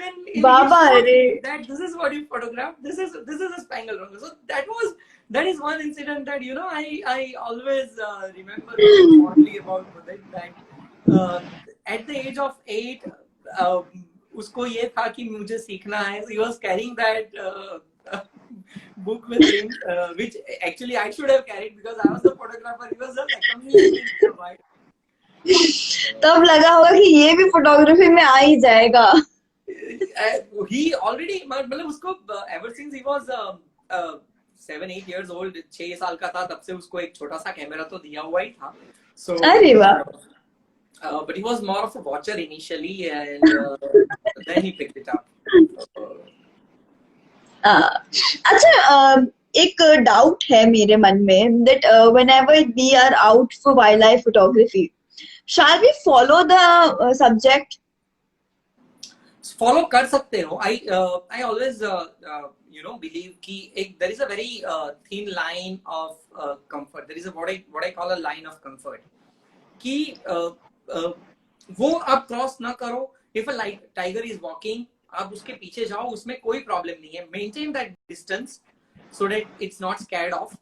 And Baba, that this is what you photograph. This is a Spangled Drongo. So that is one incident that, you know, I always remember fondly about it, that at the age of 8. उसको ये था कि मुझे सीखना है. He was carrying that book with him, which actually I should have carried because I was the photographer. He was just accompanying me. तब लगा होगा कि ये भी फोटोग्राफी में आ ही जाएगा. He already, मतलब उसको ever since he was 7-8 years old, 6 साल का था, तब से उसको एक छोटा सा कैमरा तो दिया हुआ ही था. So अरे वाह. But he was more of a watcher initially, and then he picked it up. अच्छा, एक डाउट है मेरे मन में that whenever we are out for wildlife photography, shall we follow the subject? Follow कर सकते हो. I always you know, believe कि there is a very thin line of comfort. There is a what I call a line of comfort. कि वो आप cross ना करो. If a tiger is walking, आप उसके पीछे जाओ, उसमें कोई प्रॉब्लम नहीं है. Maintain that distance so that it's not scared off.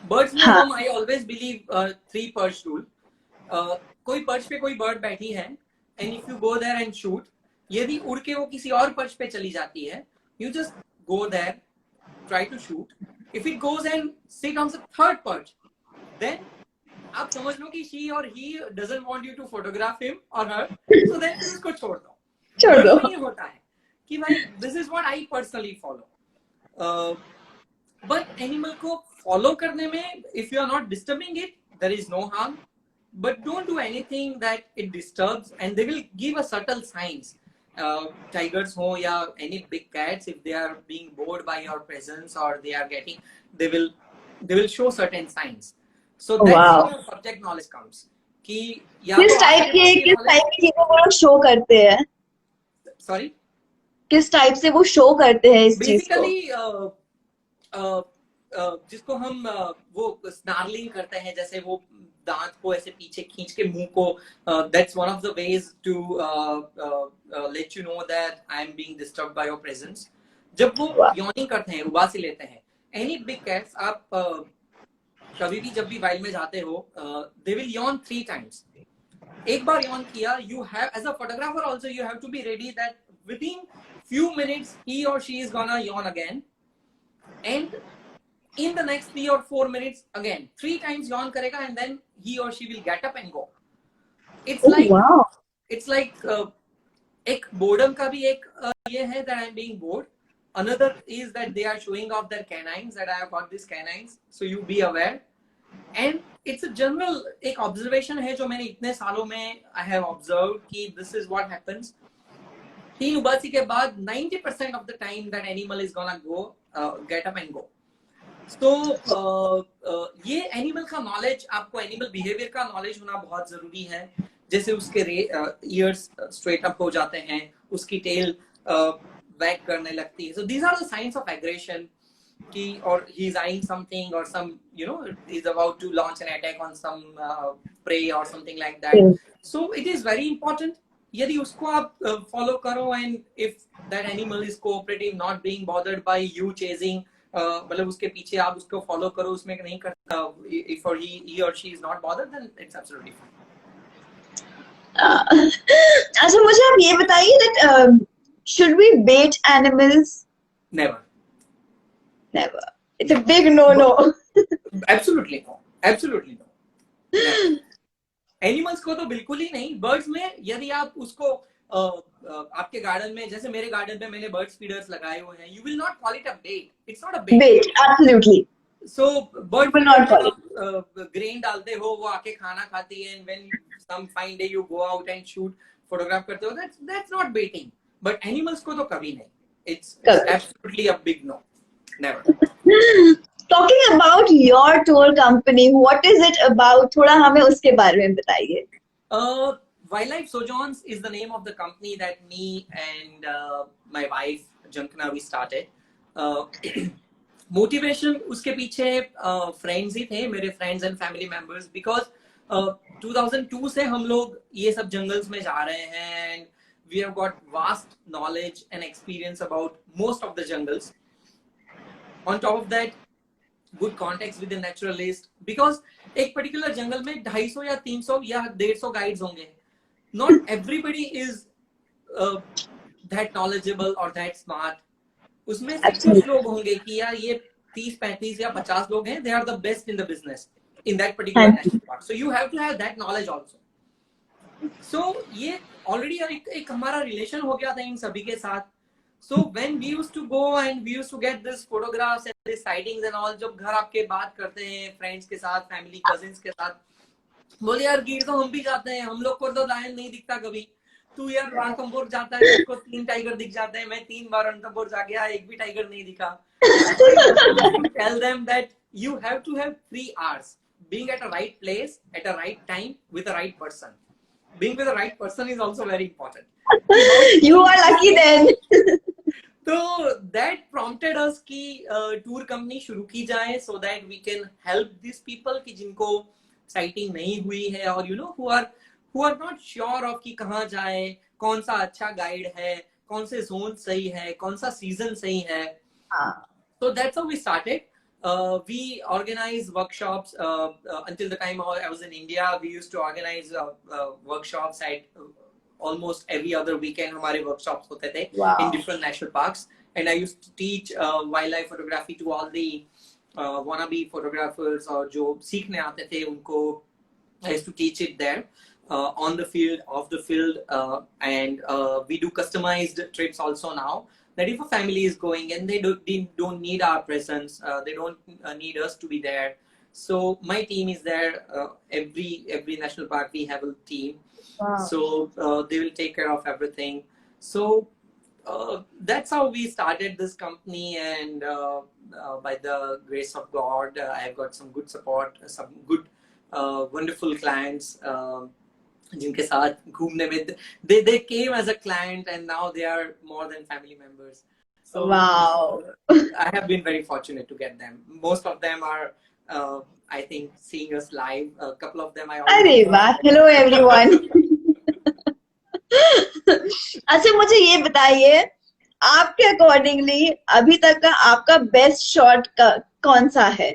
Birds में हम, I always believe 3 perch rule. कोई पर्च पे कोई बर्ड बैठी है, and if you go there and shoot, यदि उड़ के वो किसी और पर्च पे चली जाती है, you just go there, try to shoot. If it goes and sit on the 3rd perch, then आप समझ लो कि she or he doesn't want you to photograph him or her, so then उसको छोड़ दो. ये होता है कि भाई, this is what I personally follow. But animal को follow करने में, if you are not disturbing it, there is no harm. But don't do anything that it disturbs, and they will give a subtle signs. Tigers ho ya any big cats, if they are being bored by your presence or they are getting, they will show certain signs. So that's where subject knowledge comes. कि किस type की चीजों को लोग show करते हैं? Sorry? किस type से वो शो करते हैं इस चीज को? Basically जिसको हम वो स्नार्लिंग करते हैं, जैसे वो दांत को ऐसे पीछे खींच के मुंह को, that's one of the ways to let you know that I am being disturbed by your presence. जब वो yawning करते हैं, उबासी लेते हैं, any big cats, आप कभी भी जब भी वाइल्ड में जाते हो, they will yawn 3 times. एक बार yawn किया, you have, as a photographer also, you have to be ready that within few minutes he or she is gonna yawn again. And in the next 3 or 4 minutes again 3 times yawn karega, and then he or she will get up and go. It's Oh, like wow. it's like एक boredom का भी एक ये है that I'm being bored. Another is that they are showing off their canines, that I have got these canines, so you be aware. And it's a general एक observation है जो मैंने इतने सालों में I have observed कि this is what happens. 3 उबासी के बाद 90% of the time that animal is gonna go get up and go. So ये एनिमल का नॉलेज, आपको एनिमल बिहेवियर का नॉलेज होना बहुत जरूरी है. जैसे उसके ईयर्स स्ट्रेट अप हो जाते हैं, उसकी टेल वैग करने लगती है. So these are the signs of aggression कि or he is eyeing something or some is about to launch an attack on some prey or something like that. So it is very important. यदि उसको आप follow करो, and if that animal is cooperative, not being bothered by you chasing, मतलब उसके पीछे आप उसको follow करो, उसमें नहीं करता, if or he or she is not bothered, then it's absolutely fine. अच्छा, मुझे आप ये बताइए that should we bait animals? Never. Never. It's a big no. Absolutely no. Absolutely no. Animals को तो बिल्कुल ही नहीं. बर्ड्स में यदि आप उसको आपके गार्डन में, जैसे मेरे गार्डन में मैंने बर्ड्स फीडर्स लगाए हुए हैं, you will not call it a bait. It's not a bait. Bait, absolutely. So bird will not call it. Grain डालते हो, वो आके खाना खाती है, and when some fine day you go out and shoot, photograph करते हो, that's not baiting. But animals को तो कभी नहीं. It's absolutely a big no. Never. Talking about your tour company, what is it about? थोड़ा हमें उसके बारे में बताइए. Wildlife Sojourns is the name of the company that me and my wife Jankana we started. Motivation उसके पीछे friends ही थे, मेरे friends and family members, because 2002 से हम लोग ये सब jungles में जा रहे हैं, and we have got vast knowledge and experience about most of the jungles. On top of that, good contacts with the naturalist, because एक particular jungle में 250 या 300 या 150 guides होंगे. Not everybody is that knowledgeable or that smart. उसमें से कुछ लोग होंगे कि यार ये 30, 35 या 50 लोग हैं, they are the best in the business in that particular national park. So you have to have that knowledge also. So ये already एक हमारा relation हो गया था इन सभी के साथ. So when we used to go and we used to get this photographs and these sightings and all, जब घर आपके बात करते हैं friends के साथ, family, cousins के साथ, बोले यार गिर तो हम भी जाते हैं, हम लोग को तो लायन नहीं दिखता कभी. तू यार रणथंभौर जाता है, उसको 3 टाइगर दिख जाते हैं. मैं 3 बार रणथंभौर जा गया, एक भी टाइगर नहीं दिखा. Tell them that you have to have 3 hours being at a right place at a right time with the right person. Being with the right person is also very important. You are lucky then. तो that prompted us कि tour company शुरू की जाए, so that we can help these people कि जिनको sighting नहीं हुई है, और who are not sure of कि कहाँ जाए, कौन सा अच्छा गाइड है, कौन से जोन सही है, कौन सा सीजन सही है. So that's how we started. We organize workshops until the time I was in India. We used to organize workshops at almost every other weekend. हमारे workshops होते थे in different national parks, and I used to teach wildlife photography to all the wannabe photographers और जो सीखने आते थे उनको. I used to teach it there on the field, off the field, and we do customized trips also now. That if a family is going and they don't need our presence, they don't need us to be there. So my team is there. Every national park we have a team. Wow. So they will take care of everything. So that's how we started this company, and by the grace of God, I've got some good support, some good wonderful clients. जिनके साथ घूमने में they came as a client, and now they are more than family members. So wow. I have been very fortunate to get them. Most of them are I think seeing us live. A couple of them I already hello everyone. अच्छा, मुझे ये बताइए, आपके accordingly अभी तक का आपका best shot कौन सा है?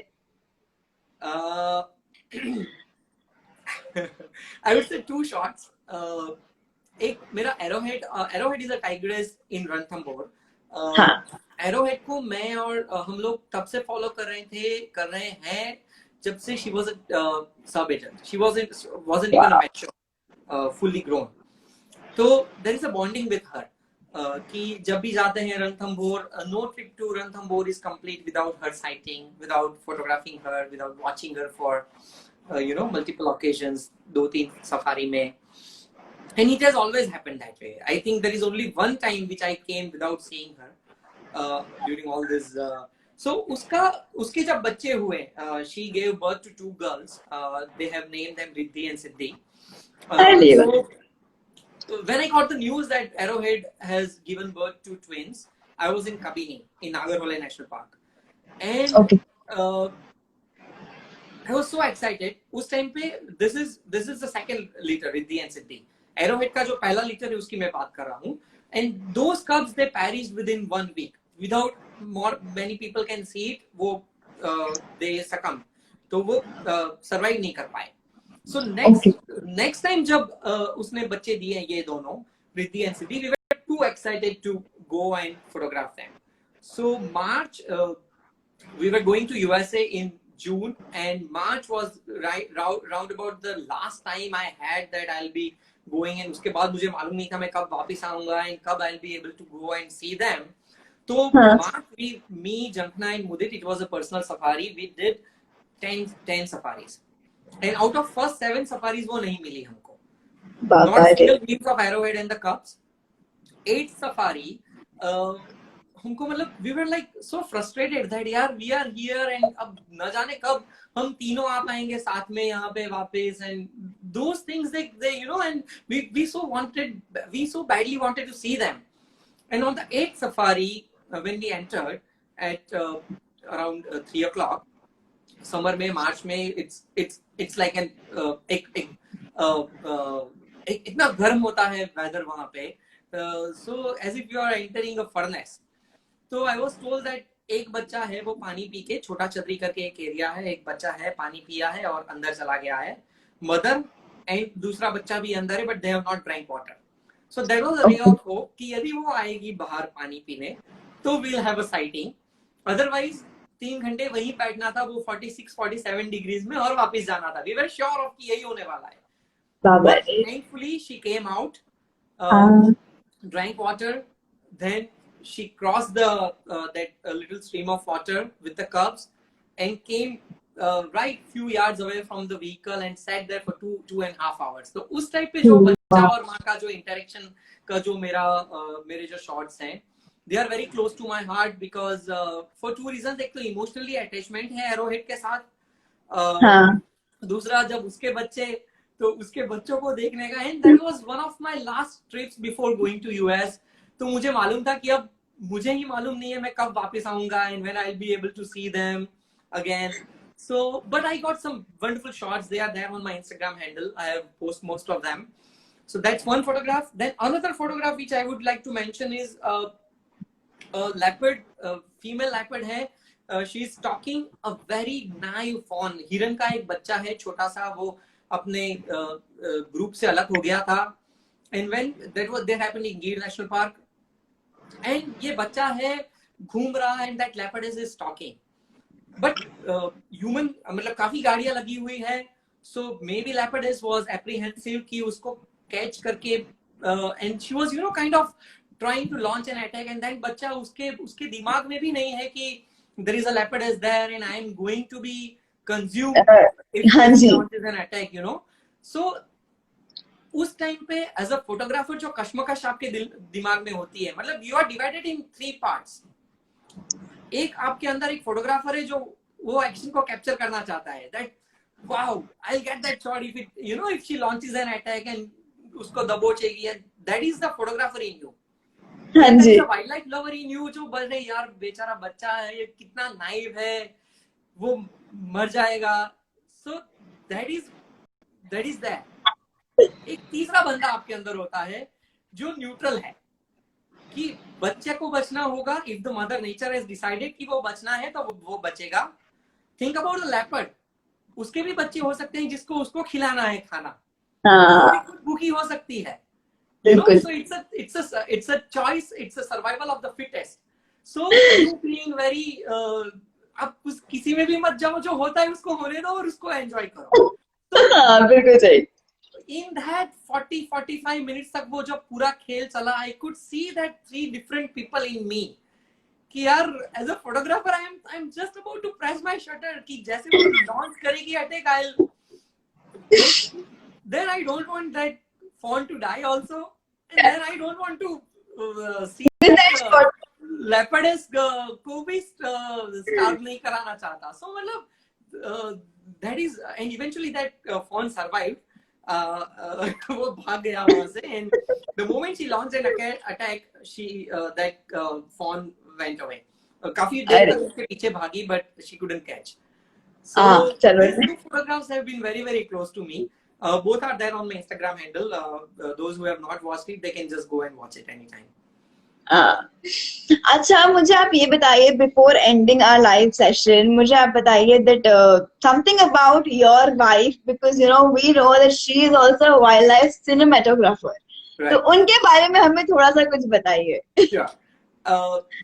I would say 2 shots. एक मेरा arrowhead is a tigress in Ranthambore, arrowhead को मैं और हम लोग तब से फॉलो कर रहे हैं जब से शी वाज अ सब एजेंट, she wasn't even a mature fully grown. तो there is a bonding with her कि जब भी जाते हैं Ranthambore, no trip to Ranthambore is complete without her sighting, without photographing her, without watching her for you know multiple occasions, 2-3 safari में। And it has always happened that way. I think there is only one time which I came without seeing her during all this. So उसके जब बच्चे हुए, she gave birth to 2 girls. They have named them Riddhi and Siddhi. So when I got the news that Arrowhead has given birth to twins, I was in Kabini in Nagarhole National Park, and I was so excited. उस time पे this is the second litter, Riddhi and Siddhi. Arrowhead का जो पहला litre है उसकी मैं बात कर रहा हूँ, and those cubs they perished within 1 week without more many people can see it. वो they succumb, तो वो survive नहीं कर पाए. So next time जब उसने बच्चे दिए ये दोनों Riddhi and Siddhi, we were too excited to go and photograph them. So March we were going to USA in June, and March was round about the last time I had that I'll be going, and उसके बाद मुझे मालूम नहीं था मैं कब वापस आऊंगा and कब I'll be able to go and see them. तो March me, Jankna and Mudit, it was a personal safari. We did 10 safaris, and out of first 7 safaris वो नहीं मिली हमको. Not single glimpse of Arrowhead and the cubs. 8th safari हमको मतलब we were like so frustrated that यार we are here and अब न जाने कब हम तीनों आ पाएंगे साथ में यहाँ पे वापस, and those things they you know, and we so badly wanted to see them. And on the 8th safari when we entered at around 3 o'clock, summer में March में it's like an इतना गर्म होता है weather वहाँ पे, so as if you are entering a furnace. तो I was told that एक बच्चा है वो पानी पी के, छोटा चदरी करके एक एरिया है, एक बच्चा है पानी पिया है और अंदर चला गया है, मदर एंड दूसरा बच्चा भी अंदर है, but they have not drank water. So there was a ray of hope कि यदि वो आएगी बाहर पानी पीने तो we'll have a sighting, otherwise 3 घंटे वहीं बैठना था वो 46-47 डिग्रीज में और वापस जाना था. वी वर श्योर ऑफ कि यही होने वाला है. But thankfully she came out, drank water, then she crossed the that little stream of water with the cubs and came right few yards away from the vehicle and sat there for 2.5 hours. तो उस type पे जो बच्चा और माँ का जो interaction का जो मेरे जो शॉट्स हैं, they are very close to my heart because for 2 reasons. एक तो इमोशनली अटैचमेंट है एरोहेड के साथ, दूसरा जब उसके बच्चे, तो उसके बच्चों को देखने का, and that was one of my last trips before going to US. तो मुझे मालूम था कि अब मुझे ही मालूम नहीं है मैं कब वापस आऊंगा and when I will be able to see them again. So, but I got some wonderful shots. They are there on my Instagram handle. I have posted most of them. So that's one photograph. Then another photograph which I would like to mention is a leopard, female leopard है. She is stalking a very naive fawn. हिरन का एक बच्चा है छोटा सा, वो अपने ग्रुप से अलग हो गया था. And when that happened in Gir National Park, and ये बच्चा है घूम रहा है, and that leopard is stalking. But human, मतलब काफी गाड़ियां लगी हुई है, so maybe leopardess was apprehensive कि उसको catch करके, and she was kind of trying to launch an attack, and then बच्चा उसके दिमाग में भी नहीं है कि there is a leopardess there and I am going to be consumed if she launches an attack, so उस टाइम पे as a photographer जो कश्मकश आपके दिमाग में होती है, मतलब you are divided in 3 parts. एक आपके अंदर एक फोटोग्राफर है जो वो एक्शन को कैप्चर करना चाहता है, that wow I will get that shot if it if she launches an attack and उसको दबोचेगी, and that is the photographer in you. हां जी, wildlife lover in you जो बोल रहे यार बेचारा बच्चा है, ये कितना नाइव है, वो मर जाएगा. So that is that. एक तीसरा बंदा आपके अंदर होता है जो न्यूट्रल है कि बच्चे को बचना होगा. If the mother nature has decided कि वो बचना है तो वो बचेगा. थिंक अबाउट द लेपर्ड, उसके भी बच्चे हो सकते हैं जिसको उसको खिलाना है खाना, भूखी हो सकती है. So it's a choice, it's a survival of the fittest. So you being very अब किसी में भी मत जाओ, जो होता है उसको होने दो और उसको एंजॉय करो. हाँ बिल्कुल सही. In that 40-45 minutes तक वो जब पूरा खेल चला, I could see that 3 different people in me. कि यार as a photographer I'm just about to press my shutter कि जैसे वो launch करेगी attack, then I don't want that phone to die also, and then I don't want to see leopardess को भी starve नहीं कराना चाहता. So मतलब that is, and eventually that phone survived. वो भाग गया वहां से, and the moment she launched an attack, she that phone went away. काफी देर तक उसके पीछे भागी, but she couldn't catch. So these two photographs have been very very close to me. Both are there on my Instagram handle. Those who have not watched it, they can just go and watch it anytime. अच्छा, मुझे आप ये बताइए, before ending our live session, मुझे आप बताइए that something about your wife, because you know we know that she is also a wild life cinematographer. तो उनके बारे में हमें थोड़ा सा कुछ बताइए.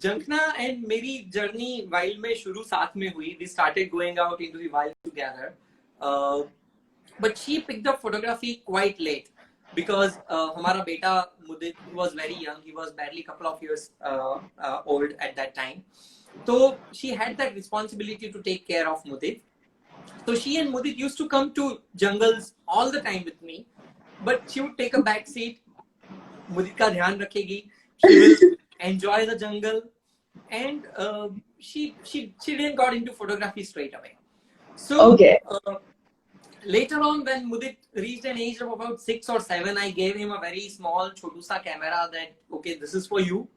Jankna and मेरी जर्नी वाइल्ड में शुरू साथ में हुई. We started going out into the wild together, but she picked up photography quite late because हमारा बेटा मुदित was very young. He was barely a couple of years old at that time. So she had that responsibility to take care of Mudit. So she and Mudit used to come to jungles all the time with me, but she would take a back seat. Mudit का ध्यान रखेगी. She will enjoy the jungle, and she didn't got into photography straight away. So later on, when Mudit reached an age of about 6 or 7, I gave him a very small छोटू सा camera that, okay, this is for you.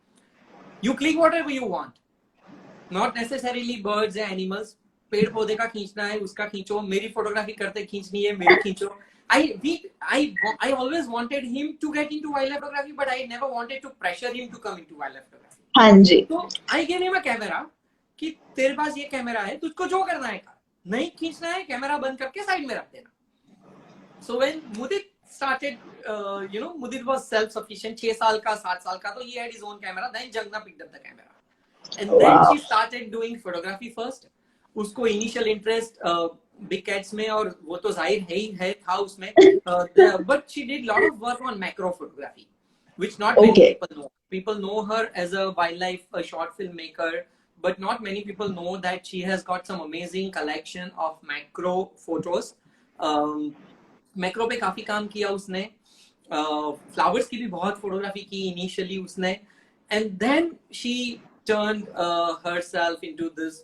You click whatever you want. Not necessarily birds and animals. पेड़ पौधे का खींचना है उसका खींचो, मेरी photography करते खींचनी है मेरी खींचो. I always wanted him to get into wildlife photography, but I never wanted to pressure him to come into wildlife photography. हाँ जी. So I gave him a camera कि तेरे पास ये कैमरा है, तुझको जो करना है कर, नहीं खींचना है कैमरा बंद करके साइड में रख देना. So when Mudit started, Mudit was self-sufficient, 6 साल का 7 साल का, तो he had his own camera. Then Jankna picked up the camera, and then she started doing photography first. उसको initial interest big cats में, और वो तो जाहिर है था उसमें, but she did lot of work on macro photography, which not many people know. People know her as a wildlife short filmmaker, but not many people know that she has got some amazing collection of macro photos. Macro पे काफी काम किया उसने, flowers की भी बहुत photography की initially उसने, and then she turned herself into this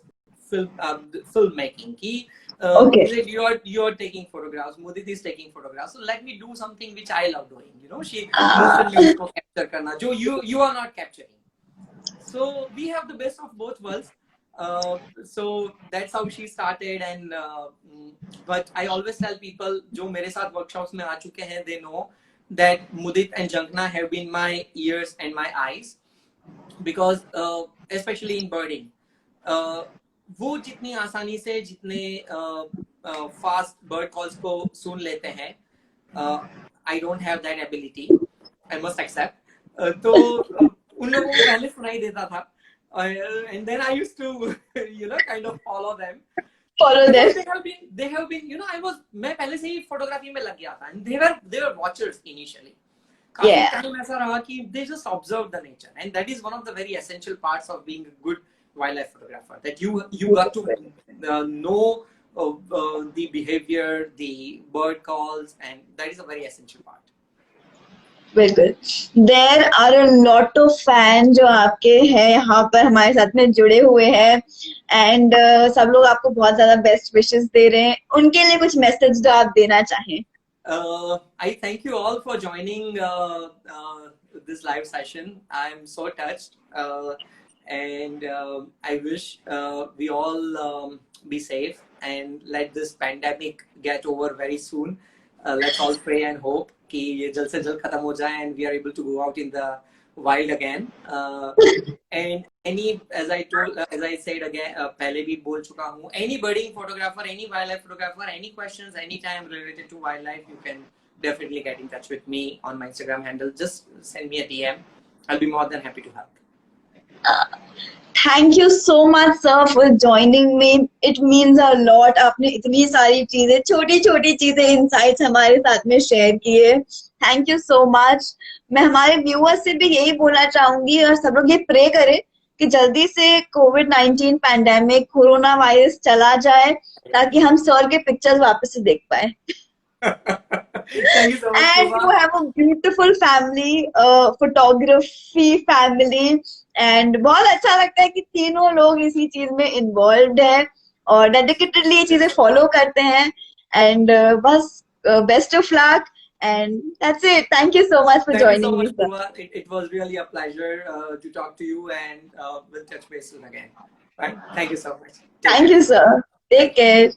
filmmaking ki you are taking photographs, Mudit is taking photographs, so let me do something which I love doing, she emotionally usko capture karna jo you are not capturing. So we have the best of both worlds. So that's how she started, and but I always tell people jo mere sath workshops mein aa chuke hain, they know that Mudit and Jankna have been my ears and my eyes, because especially in birding, वो जितनी आसानी से जितने fast bird calls को सुन लेते हैं, I don't have that ability, I must accept. तो उन लोगों को पहले सुनाई देता था, and then I used to kind of follow them. They have been मैं पहले से ही फोटोग्राफी में लग गया था, and they were watchers initially. काफी टाइम ऐसा रहा कि they just observed the nature, and that is one of the very essential parts of being a good wildlife photographer, that you got to know the behavior, the bird calls, and that is a very essential part. बिल्कुल. There are a lot of fans जो आपके हैं यहाँ पर हमारे साथ में जुड़े हुए हैं, and सब लोग आपको बहुत ज्यादा बेस्ट विशेस दे रहे हैं. उनके लिए कुछ मैसेज जो आप देना चाहें. I thank you all for joining this live session. I'm so touched, and I wish we all be safe and let this pandemic get over very soon. Let's all pray and hope कि ये जल्द से जल्द खत्म हो जाए, and we are able to go out in the wild again. And as I said again, पहले भी बोल चुका हूँ, any birding photographer, any wildlife photographer, any questions anytime related to wildlife, you can definitely get in touch with me on my Instagram handle. Just send me a DM. I'll be more than happy to help. Thank you so much, sir, for joining me. It means a lot. आपने इतनी सारी चीजें, छोटी छोटी चीजें, insights हमारे साथ में शेयर किए. Thank you so much. मैं हमारे व्यूअर्स से भी यही बोलना चाहूंगी और सब लोग ये प्रे करें कि जल्दी से कोविड-19 पैंडेमिक, कोरोना वायरस चला जाए ताकि हम सर के पिक्चर्स वापस से देख पाए. Thank you so much, And Pooja. you have a beautiful family, photography family, and बहुत अच्छा लगता है कि तीनों लोग इसी चीज में इन्वॉल्व है और डेडिकेटेडली ये चीजें फॉलो करते हैं. एंड बस best of luck and that's it. Thank you so much for Thank you joining so me, much, sir. Pooja. It was really a pleasure to talk to you, and we'll touch base soon again. Right? Thank you so much. Take Thank care. you, sir. Take care.